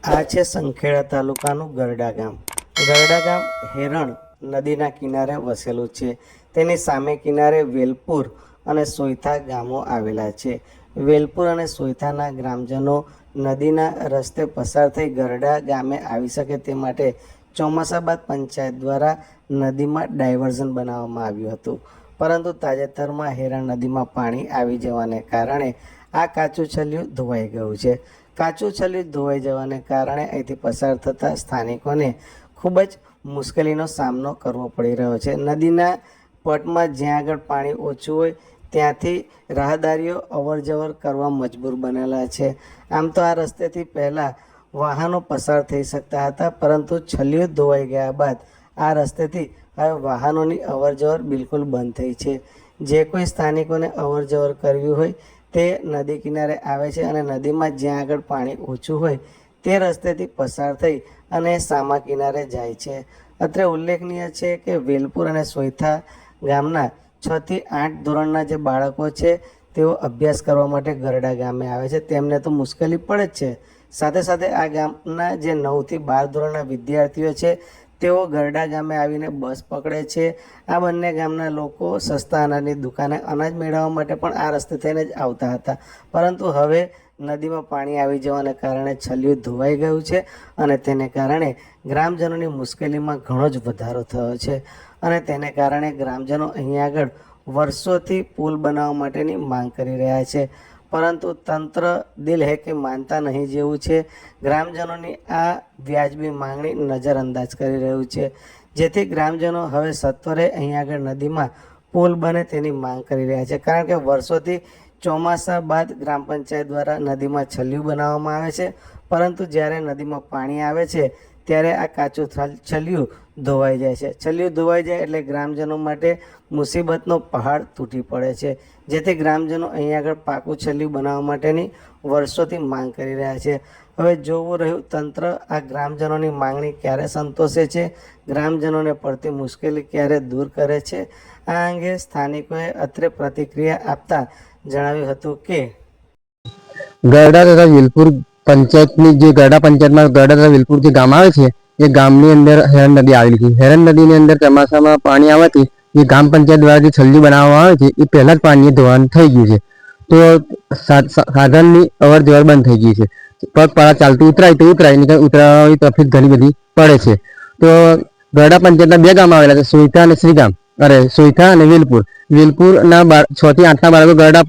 આ છે સંખેડા તાલુકાનું ગરડા ગામ. ગરડા ગામ હેરણ નદીના કિનારે વસેલું છે. તેની સામે કિનારે વેલપુર અને સોયથા ગામો આવેલા છે. વેલપુર અને સોયથાના ગ્રામજનો નદીના રસ્તે પસાર થઈ ગરડા ગામે આવી શકે તે માટે ચોમાસા બાદ પંચાયત દ્વારા નદીમાં ડાયવર્ઝન બનાવવામાં આવ્યું હતું. પરંતુ તાજેતરમાં હેરણ નદીમાં પાણી આવી જવાને કારણે આ કાચું છલિયું ધોવાઈ ગયું છે. કાચું છલિયું ધોવાઈ જવાને કારણે અહીંથી પસાર થતા સ્થાનિકોને ખૂબ જ મુશ્કેલીનો સામનો કરવો પડી રહ્યો છે. નદીના પટમાં જ્યાં આગળ પાણી ઓછું હોય ત્યાંથી રાહદારીઓ અવરજવર કરવા મજબૂર બનેલા છે. આમ તો આ રસ્તેથી પહેલાં વાહનો પસાર થઈ શકતા હતા, પરંતુ છલિયું ધોવાઈ ગયા બાદ આ રસ્તેથી હવે વાહનોની અવરજવર બિલકુલ બંધ થઈ છે. જે કોઈ સ્થાનિકોને અવરજવર કરવી હોય તે નદી કિનારે આવે છે અને નદીમાં જ્યાં આગળ પાણી ઓછું હોય તે રસ્તેથી પસાર થઈ અને સામા કિનારે જાય છે. અત્રે ઉલ્લેખનીય છે કે વેલપુર અને સોયથા ગામના 6 થી 8 ધોરણના જે બાળકો છે તેઓ અભ્યાસ કરવા માટે ગરડા ગામે આવે છે. તેમને તો મુશ્કેલી પડે જ છે. સાથે સાથે આ ગામના જે 9 થી 12 ધોરણના વિદ્યાર્થીઓ છે તેઓ ગરડા ગામે આવીને બસ પકડે છે. આ બંને ગામના લોકો સસ્તા અનાજની દુકાને અનાજ મેળવવા માટે પણ આ રસ્તે થઈને જ આવતા હતા, પરંતુ હવે નદીમાં પાણી આવી જવાને કારણે છલિયું ધોવાઈ ગયું છે અને તેને કારણે ગ્રામજનોની મુશ્કેલીમાં ઘણો જ વધારો થયો છે. અને તેને કારણે ગ્રામજનો અહીંયા આગળ વર્ષોથી પુલ બનાવવા માટેની માંગ કરી રહ્યા છે, પરંતુ તંત્ર દિલ હે કે માનતા નહીં જેવું છે. ગ્રામજનોની આ વ્યાજબી માંગણી નજરઅંદાજ કરી રહ્યું છે, જેથી ગ્રામજનો હવે સત્વરે અહીંયા આગળ નદીમાં પુલ બને તેની માંગ કરી રહ્યા છે. કારણ કે વર્ષોથી ચોમાસા બાદ ગ્રામ પંચાયત દ્વારા નદીમાં છલિયું બનાવવામાં આવે છે, પરંતુ જ્યારે નદીમાં પાણી આવે છે ત્યારે આ કાચું છલિયું ધોવાઈ જાય છે. છલિયું ધોવાઈ જાય એટલે ગ્રામજનો માટે મુસીબતનો પહાડ તૂટી પડે છે, જેથી ગ્રામજનો અહીંયા આગળ પાકું છલિયું બનાવવા માટેની વર્ષોથી માંગ કરી રહ્યા છે. હવે જોવું રહ્યું તંત્ર આ ગ્રામજનોની માંગણી ક્યારે સંતોષે છે, ગ્રામજનોને પડતી મુશ્કેલી ક્યારે દૂર કરે છે. આ અંગે સ્થાનિકોએ અત્રે પ્રતિક્રિયા આપતા જણાવ્યું હતું કે ગરડા તથા વેલપુર પંચાયતની જે ગરડા પંચાયતમાં ગરડા તથા વેલપુર જે ગામ આવે છે એ ગામની અંદર હેરણ નદી આવેલી છે. હેરણ નદીની અંદર ચોમાસામાં પાણી આવવાથી જે ગ્રામ પંચાયત દ્વારા જે છલ્લી બનાવવામાં આવે છે એ પહેલાં જ પાણી ધોવાનું થઈ ગયું છે, તો સાધનની અવર જવર બંધ થઈ ગઈ છે. પગપાળા ચાલતું ઉતરાય તો ઉતરાય, નહીં ઉતરાવાની તકલીફ ઘણી બધી પડે છે. તો ગરડા પંચાયતના 2 ગામ આવેલા છે, સોયથા અને શ્રીગામ, સોયથા અને વેલપુર. વેલપુરના 6 થી 8ના બાળકો ગરડા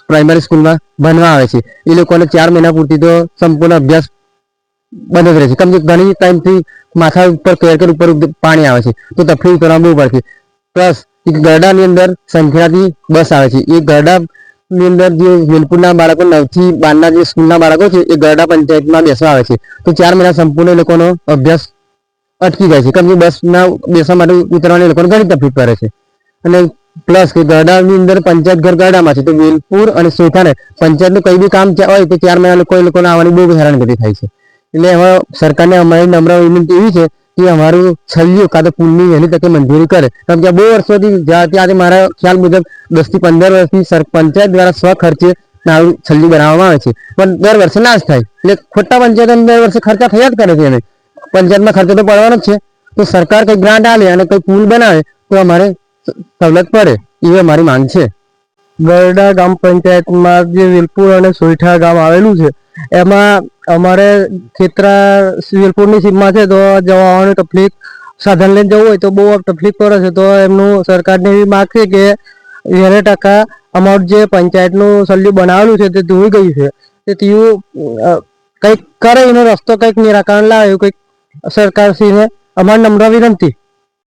પ્રાઇમરી સ્કૂલમાં ભણવા આવે છે. એ લોકોને 4 મહિના પૂરતી તો સંપૂર્ણ અભ્યાસ બંધ જ રહે છે. કેમ કે ઘણી ટાઈમથી માથા ઉપર કેર ઉપર પાણી આવે છે, તો તકલીફ કરવા બહુ પડશે. પ્લસ ગરડાની અંદર સંખ્યાથી બસ આવે છે. એ ગરડાની અંદર જે વેલપુરના બાળકો 9 થી 12ના જે સ્કૂલના બાળકો છે એ ગરડા પંચાયતમાં બેસવા આવે છે, તો 4 મહિના સંપૂર્ણ એ લોકોનો અભ્યાસ અટકી જાય છે. કેમ કે બસના બેસવા માટે ઉતરવાની લોકોને ઘણી તકલીફ પડે છે. અને પ્લસ કે ગરડાની અંદર પંચાયત ઘર ગરડામાં છે, તો વેલપુર અને સોયથાને પંચાયતનું કંઈ બી કામ હોય તો 4 મહિના લોકોને આવવાની બહુ હેરાનગતિ થાય છે. એટલે હવે સરકારને અમારી નમ્ર વિનંતી એવી છે કે અમારું છલિયું કાં તો પુલની વહેલી તકે મંજૂરી કરે. કેમ કે બહુ વર્ષોથી આજે મારા ખ્યાલ મુજબ 10 થી 15 વર્ષથી પંચાયત દ્વારા સ્વખર્ચે આવું છલિયું બનાવવામાં આવે છે, પણ દર વર્ષે ના જ થાય. એટલે ખોટા પંચાયત દર વર્ષે ખર્ચા થયા જ કરે છે. એને પંચાયતમાં ખર્ચો તો પડવાનો જ છે. તો સરકાર કંઈ ગ્રાન્ટ આલે અને કંઈ પુલ બનાવે તો અમારે સવલત પડે, એ અમારી માંગ છે. ગરડા ગ્રામ પંચાયતમાં જે વેલપુર અને સોયઠા ગામ આવેલું છે એમાં અમારે ખેતરા વેલપુરની સીમમાં છે, તો જવા આવવાની તકલીફ, સાધન લઈને જવું હોય તો બહુ તકલીફ પડે છે. તો એમનું સરકારને એવી માંગ છે કે 20% અમાઉન્ટ જે પંચાયતનું છલિયું બનાવેલું છે તે ધોઈ ગયું છે, તે તેવું કંઈક કરે, એનો રસ્તો કંઈક નિરાકરણ લાવે એવું કંઈક સરકારશ્રીને અમારી નમ્ર વિનંતી.